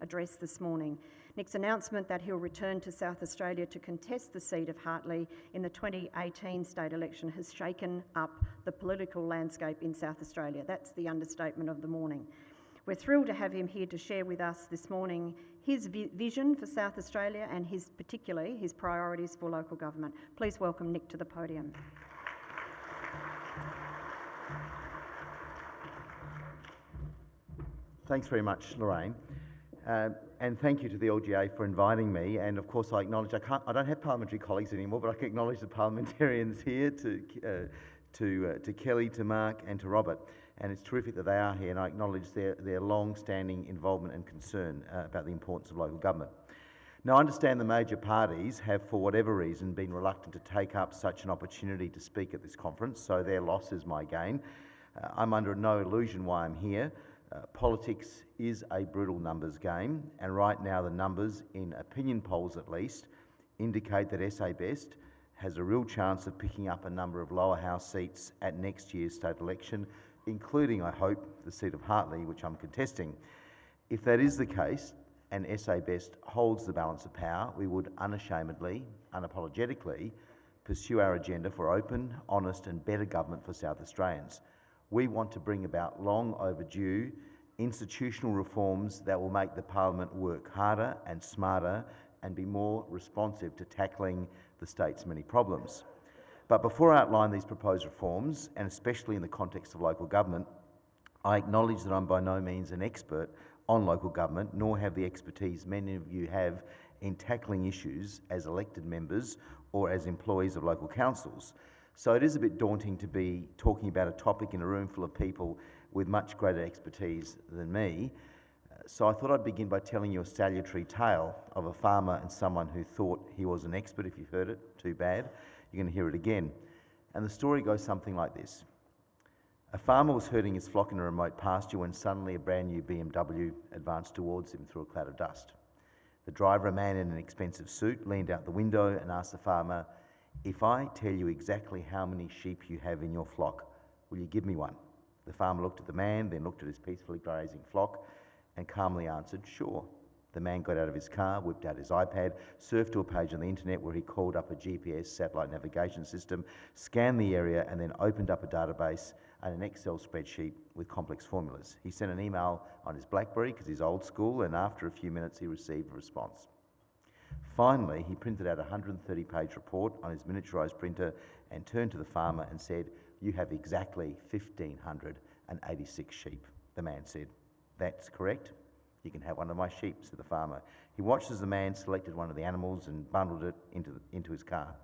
address this morning. Nick's announcement that he'll return to South Australia to contest the seat of Hartley in the 2018 state election has shaken up the political landscape in South Australia. That's the understatement of the morning. We're thrilled to have him here to share with us this morning his vision for South Australia and particularly his priorities for local government. Please welcome Nick to the podium. Thanks very much, Lorraine. And thank you to the LGA for inviting me. And of course, I acknowledge I don't have parliamentary colleagues anymore, but I can acknowledge the parliamentarians here, to Kelly, to Mark, and to Robert. And it's terrific that they are here, and I acknowledge their long-standing involvement and concern about the importance of local government. Now, I understand the major parties have, for whatever reason, been reluctant to take up such an opportunity to speak at this conference, so their loss is my gain. I'm under no illusion why I'm here. Politics is a brutal numbers game, and right now the numbers, in opinion polls at least, indicate that SA Best has a real chance of picking up a number of lower house seats at next year's state election, including, I hope, the seat of Hartley, which I'm contesting. If that is the case, and SA Best holds the balance of power, we would unashamedly, unapologetically, pursue our agenda for open, honest and better government for South Australians. We want to bring about long overdue institutional reforms that will make the Parliament work harder and smarter and be more responsive to tackling the state's many problems. But before I outline these proposed reforms, and especially in the context of local government, I acknowledge that I'm by no means an expert on local government, nor have the expertise many of you have in tackling issues as elected members or as employees of local councils. So it is a bit daunting to be talking about a topic in a room full of people with much greater expertise than me. So I thought I'd begin by telling you a salutary tale of a farmer and someone who thought he was an expert. If you've heard it, too bad. You're going to hear it again. And the story goes something like this. A farmer was herding his flock in a remote pasture when suddenly a brand new BMW advanced towards him through a cloud of dust. The driver, a man in an expensive suit, leaned out the window and asked the farmer, "If I tell you exactly how many sheep you have in your flock, will you give me one?" The farmer looked at the man, then looked at his peacefully grazing flock and calmly answered, "Sure." The man got out of his car, whipped out his iPad, surfed to a page on the internet where he called up a GPS satellite navigation system, scanned the area and then opened up a database and an Excel spreadsheet with complex formulas. He sent an email on his BlackBerry because he's old school, and after a few minutes he received a response. Finally, he printed out a 130-page report on his miniaturised printer and turned to the farmer and said, "You have exactly 1,586 sheep." The man said, "That's correct. You can have one of my sheep," said the farmer. He watched as the man selected one of the animals and bundled it into his car.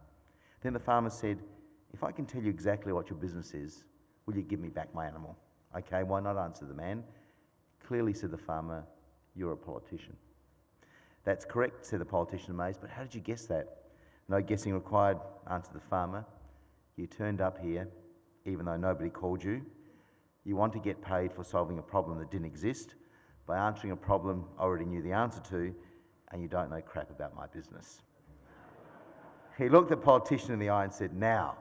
Then the farmer said, "If I can tell you exactly what your business is, will you give me back my animal?" "Okay, why not?" answered the man. "Clearly," said the farmer, "you're a politician." "That's correct," said the politician, amazed, "but how did you guess that?" "No guessing required," answered the farmer. "You turned up here even though nobody called you. You want to get paid for solving a problem that didn't exist by answering a problem I already knew the answer to, and you don't know crap about my business." He looked the politician in the eye and said, "Now,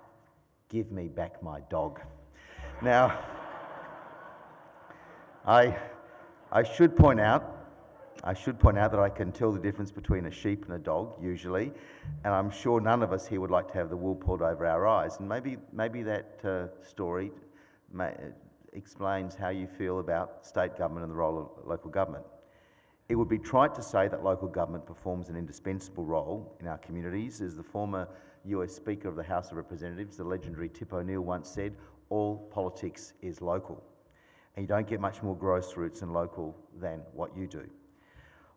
give me back my dog." Now, I should point out that I can tell the difference between a sheep and a dog, usually, and I'm sure none of us here would like to have the wool pulled over our eyes. And maybe that story explains how you feel about state government and the role of local government. It would be trite to say that local government performs an indispensable role in our communities. As the former US Speaker of the House of Representatives, the legendary Tip O'Neill, once said, "All politics is local." And you don't get much more grassroots and local than what you do.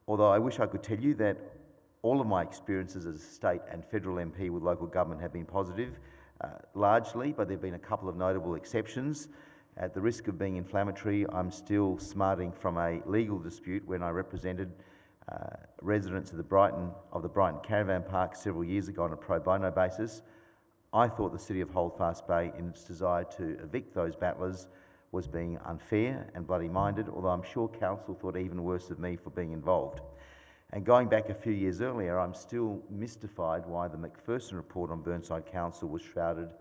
Although I wish I could tell you that all of my experiences as a state and federal MP with local government have been positive, largely, but there have been a couple of notable exceptions. At the risk of being inflammatory, I'm still smarting from a legal dispute when I represented residents of the Brighton Caravan Park several years ago on a pro bono basis. I thought the City of Holdfast Bay, in its desire to evict those battlers, was being unfair and bloody-minded, although I'm sure Council thought even worse of me for being involved. And going back a few years earlier, I'm still mystified why the Macpherson report on Burnside Council was shrouded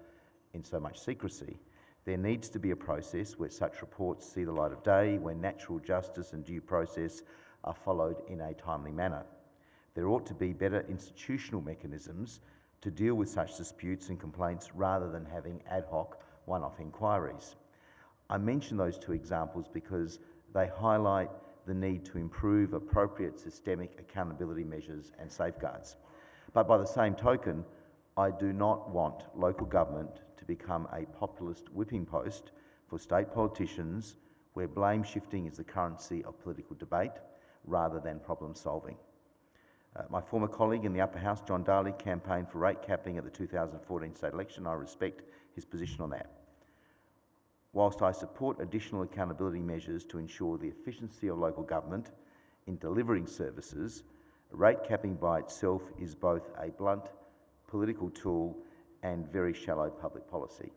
in so much secrecy. There needs to be a process where such reports see the light of day, where natural justice and due process are followed in a timely manner. There ought to be better institutional mechanisms to deal with such disputes and complaints rather than having ad hoc one-off inquiries. I mention those two examples because they highlight the need to improve appropriate systemic accountability measures and safeguards. But by the same token, I do not want local government to become a populist whipping post for state politicians where blame shifting is the currency of political debate rather than problem solving. My former colleague in the Upper House, John Daly, campaigned for rate capping at the 2014 state election. I respect his position on that. Whilst I support additional accountability measures to ensure the efficiency of local government in delivering services, rate capping by itself is both a blunt political tool and very shallow public policy.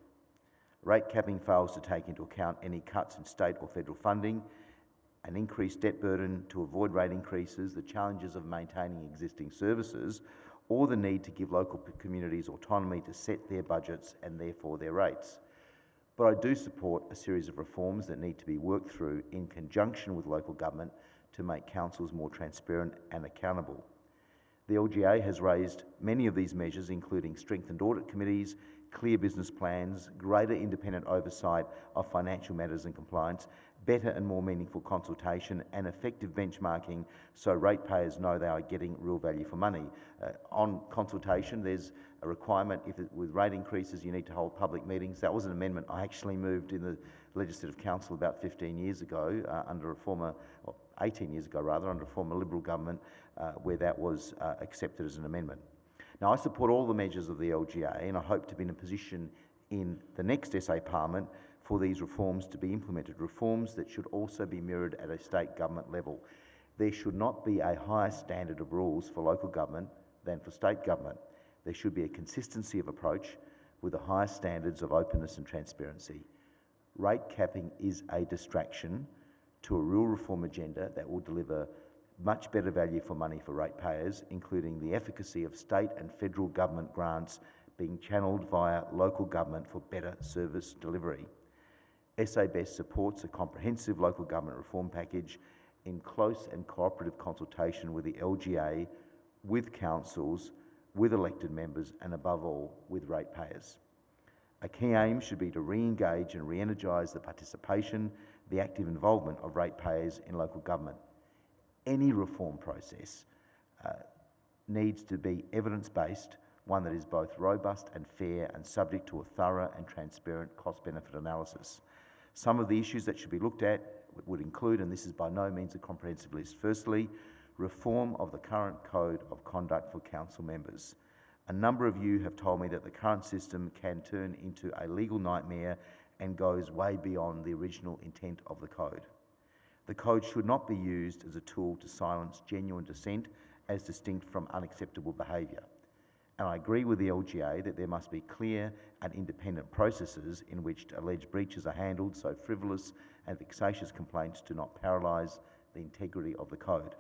Rate capping fails to take into account any cuts in state or federal funding, an increased debt burden to avoid rate increases, the challenges of maintaining existing services, or the need to give local communities autonomy to set their budgets and therefore their rates. But I do support a series of reforms that need to be worked through in conjunction with local government to make councils more transparent and accountable. The LGA has raised many of these measures, including strengthened audit committees, clear business plans, greater independent oversight of financial matters and compliance, better and more meaningful consultation, and effective benchmarking so ratepayers know they are getting real value for money. On consultation, there's a requirement with rate increases you need to hold public meetings. That was an amendment I actually moved in the Legislative Council about 15 years ago under a former, or 18 years ago rather, under a former Liberal government where that was accepted as an amendment. Now, I support all the measures of the LGA and I hope to be in a position in the next SA Parliament for these reforms to be implemented, reforms that should also be mirrored at a state government level. There should not be a higher standard of rules for local government than for state government. There should be a consistency of approach with the highest standards of openness and transparency. Rate capping is a distraction to a real reform agenda that will deliver much better value for money for ratepayers, including the efficacy of state and federal government grants being channelled via local government for better service delivery. SA Best supports a comprehensive local government reform package in close and cooperative consultation with the LGA, with councils, with elected members, and above all, with ratepayers. A key aim should be to re-engage and re-energise the participation, the active involvement of ratepayers in local government. Any reform process needs to be evidence-based, one that is both robust and fair and subject to a thorough and transparent cost-benefit analysis. Some of the issues that should be looked at would include, and this is by no means a comprehensive list, firstly, reform of the current code of conduct for council members. A number of you have told me that the current system can turn into a legal nightmare and goes way beyond the original intent of the code. The code should not be used as a tool to silence genuine dissent as distinct from unacceptable behaviour. And I agree with the LGA that there must be clear and independent processes in which alleged breaches are handled so frivolous and vexatious complaints do not paralyse the integrity of the code.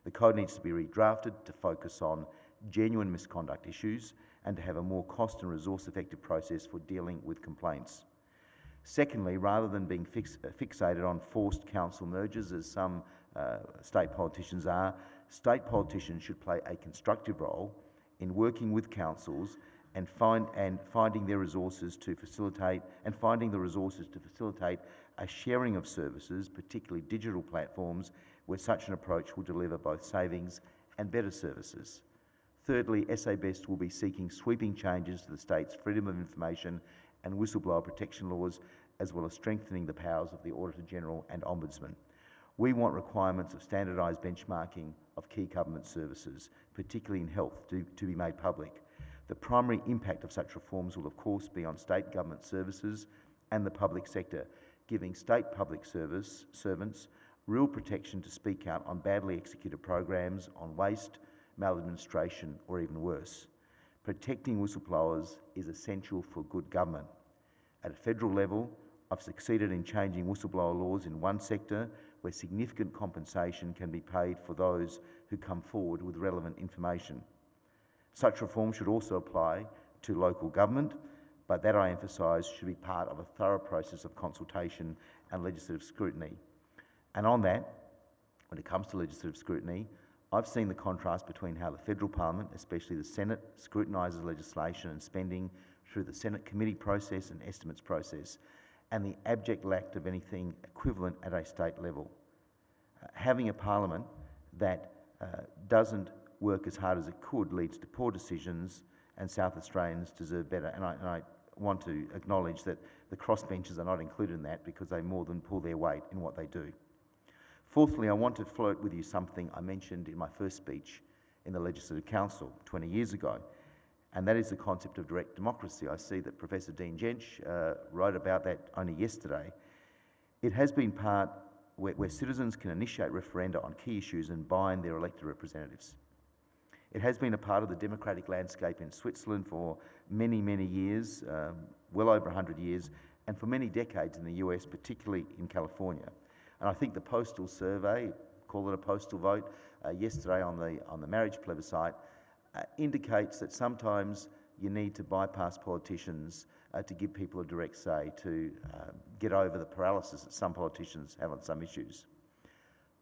The code needs to be redrafted to focus on genuine misconduct issues and to have a more cost and resource effective process for dealing with complaints. Secondly, rather than being fixated on forced council mergers as some state politicians are, state politicians should play a constructive role in working with councils and finding the resources to facilitate a sharing of services, particularly digital platforms, where such an approach will deliver both savings and better services. Thirdly, SA Best will be seeking sweeping changes to the state's freedom of information and whistleblower protection laws, as well as strengthening the powers of the Auditor General and Ombudsman. We want requirements of standardised benchmarking of key government services, particularly in health, to be made public. The primary impact of such reforms will of course be on state government services and the public sector, giving state public service servants real protection to speak out on badly executed programs, on waste, maladministration, or even worse. Protecting whistleblowers is essential for good government. At a federal level, I've succeeded in changing whistleblower laws in one sector where significant compensation can be paid for those who come forward with relevant information. Such reform should also apply to local government, but that, I emphasise, should be part of a thorough process of consultation and legislative scrutiny. And on that, when it comes to legislative scrutiny, I've seen the contrast between how the federal parliament, especially the Senate, scrutinises legislation and spending through the Senate committee process and estimates process, and the abject lack of anything equivalent at a state level. Having a parliament that doesn't work as hard as it could leads to poor decisions, and South Australians deserve better. And I want to acknowledge that the crossbenchers are not included in that because they more than pull their weight in what they do. Fourthly, I want to float with you something I mentioned in my first speech in the Legislative Council 20 years ago, and that is the concept of direct democracy. I see that Professor Dean Jench wrote about that only yesterday. It has been part where citizens can initiate referenda on key issues and bind their elected representatives. It has been a part of the democratic landscape in Switzerland for many, many years, well over 100 years, and for many decades in the US, particularly in California. And I think the postal survey, call it a postal vote, yesterday on the marriage plebiscite, indicates that sometimes you need to bypass politicians to give people a direct say, to get over the paralysis that some politicians have on some issues.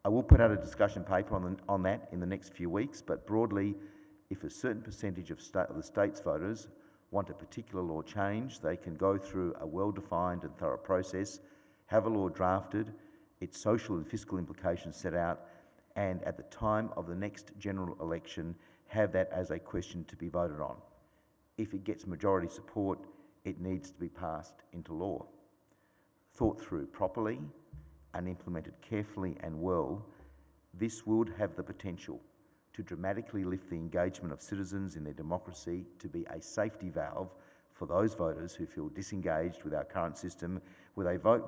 I will put out a discussion paper on that in the next few weeks, but broadly, if a certain percentage of the state's voters want a particular law changed, they can go through a well-defined and thorough process, have a law drafted, its social and fiscal implications set out, and at the time of the next general election, have that as a question to be voted on. If it gets majority support, it needs to be passed into law. Thought through properly and implemented carefully and well, this would have the potential to dramatically lift the engagement of citizens in their democracy, to be a safety valve for those voters who feel disengaged with our current system, where they vote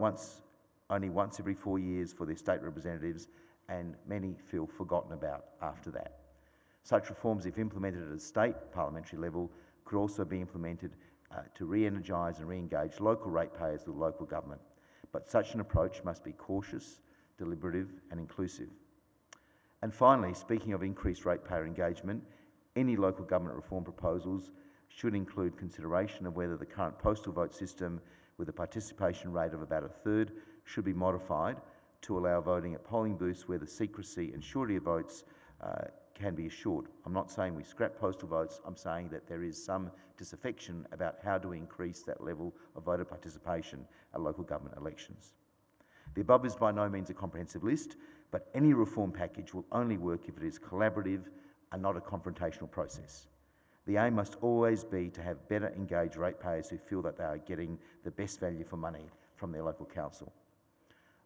only once every 4 years for their state representatives, and many feel forgotten about after that. Such reforms, if implemented at a state parliamentary level, could also be implemented to re-energise and re-engage local ratepayers with local government. But such an approach must be cautious, deliberative and inclusive. And finally, speaking of increased ratepayer engagement, any local government reform proposals should include consideration of whether the current postal vote system, with a participation rate of about 1/3, should be modified to allow voting at polling booths where the secrecy and surety of votes can be assured. I'm not saying we scrap postal votes, I'm saying that there is some disaffection about how do we increase that level of voter participation at local government elections. The above is by no means a comprehensive list, but any reform package will only work if it is collaborative and not a confrontational process. The aim must always be to have better engaged ratepayers who feel that they are getting the best value for money from their local council.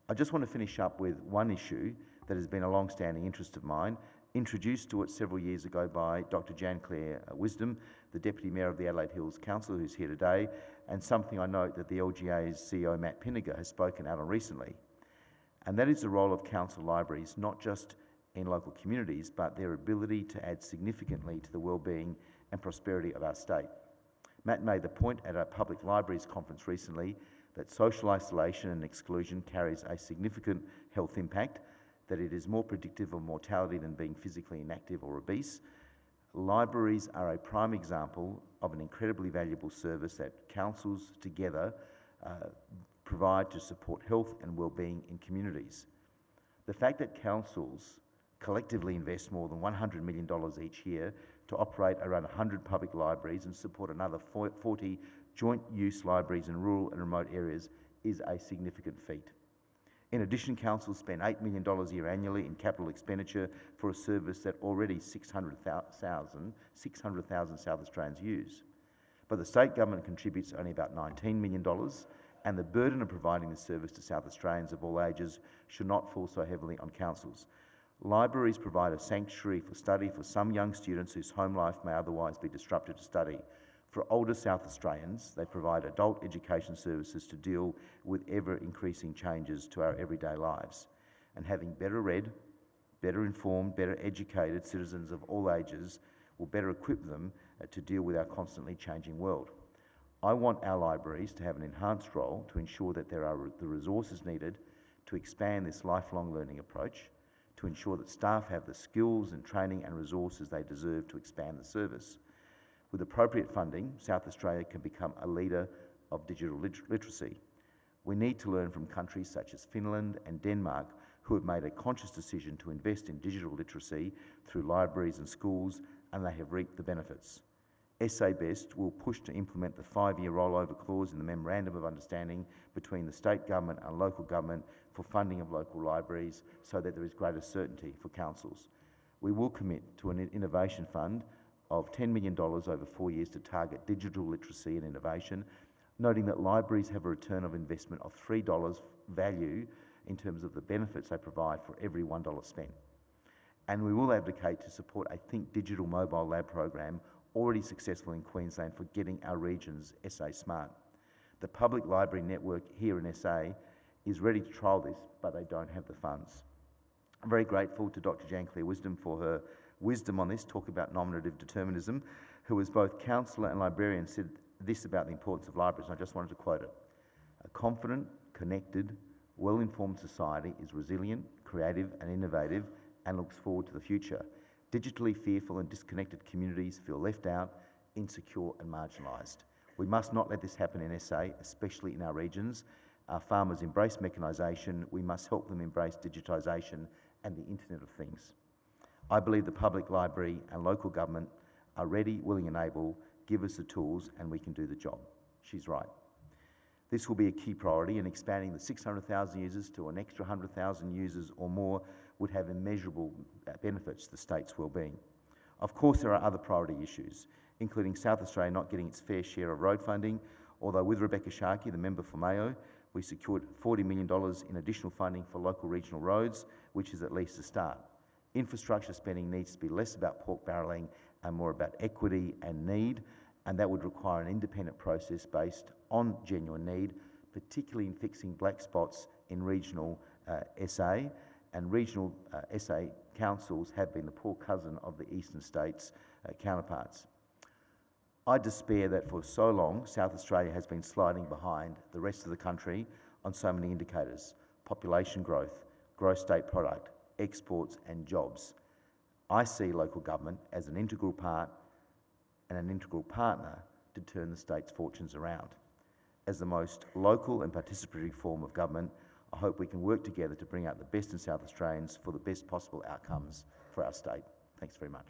I just want to finish up with one issue that has been a long-standing interest of mine, introduced to it several years ago by Dr. Jan-Claire Wisdom, the Deputy Mayor of the Adelaide Hills Council, who's here today, and something I note that the LGA's CEO, Matt Pinniger, has spoken out on recently. And that is the role of council libraries, not just in local communities, but their ability to add significantly to the well-being and prosperity of our state. Matt made the point at a public libraries conference recently that social isolation and exclusion carries a significant health impact, that it is more predictive of mortality than being physically inactive or obese. Libraries are a prime example of an incredibly valuable service that councils together provide to support health and well-being in communities. The fact that councils collectively invest more than $100 million each year to operate around 100 public libraries and support another 40 joint-use libraries in rural and remote areas is a significant feat. In addition, councils spend $8 million a year annually in capital expenditure for a service that already 600,000 South Australians use. But the state government contributes only about $19 million, and the burden of providing this service to South Australians of all ages should not fall so heavily on councils. Libraries provide a sanctuary for study for some young students whose home life may otherwise be disrupted to study. For older South Australians, they provide adult education services to deal with ever-increasing changes to our everyday lives. And having better read, better informed, better educated citizens of all ages will better equip them to deal with our constantly changing world. I want our libraries to have an enhanced role to ensure that there are the resources needed to expand this lifelong learning approach, to ensure that staff have the skills and training and resources they deserve to expand the service. With appropriate funding, South Australia can become a leader of digital literacy. We need to learn from countries such as Finland and Denmark, who have made a conscious decision to invest in digital literacy through libraries and schools, and they have reaped the benefits. SA Best will push to implement the 5-year rollover clause in the Memorandum of Understanding between the state government and local government for funding of local libraries so that there is greater certainty for councils. We will commit to an innovation fund of $10 million over 4 years to target digital literacy and innovation, noting that libraries have a return of investment of $3 value in terms of the benefits they provide for every $1 spent. And we will advocate to support a Think Digital Mobile Lab program already successful in Queensland for getting our regions SA smart. The public library network here in SA is ready to trial this, but they don't have the funds. I'm very grateful to Dr. Jan-Claire Wisdom for her wisdom on this, talk about nominative determinism, who was both counsellor and librarian, said this about the importance of libraries, and I just wanted to quote it. A confident, connected, well-informed society is resilient, creative and innovative and looks forward to the future. Digitally fearful and disconnected communities feel left out, insecure and marginalised. We must not let this happen in SA, especially in our regions. Our farmers embrace mechanisation. We must help them embrace digitisation and the Internet of Things. I believe the public library and local government are ready, willing and able. Give us the tools and we can do the job. She's right. This will be a key priority, and expanding the 600,000 users to an extra 100,000 users or more would have immeasurable benefits to the state's wellbeing. Of course, there are other priority issues, including South Australia not getting its fair share of road funding, although with Rebecca Sharkey, the member for Mayo, we secured $40 million in additional funding for local regional roads, which is at least a start. Infrastructure spending needs to be less about pork barrelling and more about equity and need, and that would require an independent process based on genuine need, particularly in fixing black spots in regional SA, and regional SA councils have been the poor cousin of the eastern states' counterparts. I despair that for so long, South Australia has been sliding behind the rest of the country on so many indicators: population growth, gross state product, exports and jobs. I see local government as an integral part and an integral partner to turn the state's fortunes around. As the most local and participatory form of government, I hope we can work together to bring out the best in South Australians for the best possible outcomes for our state. Thanks very much.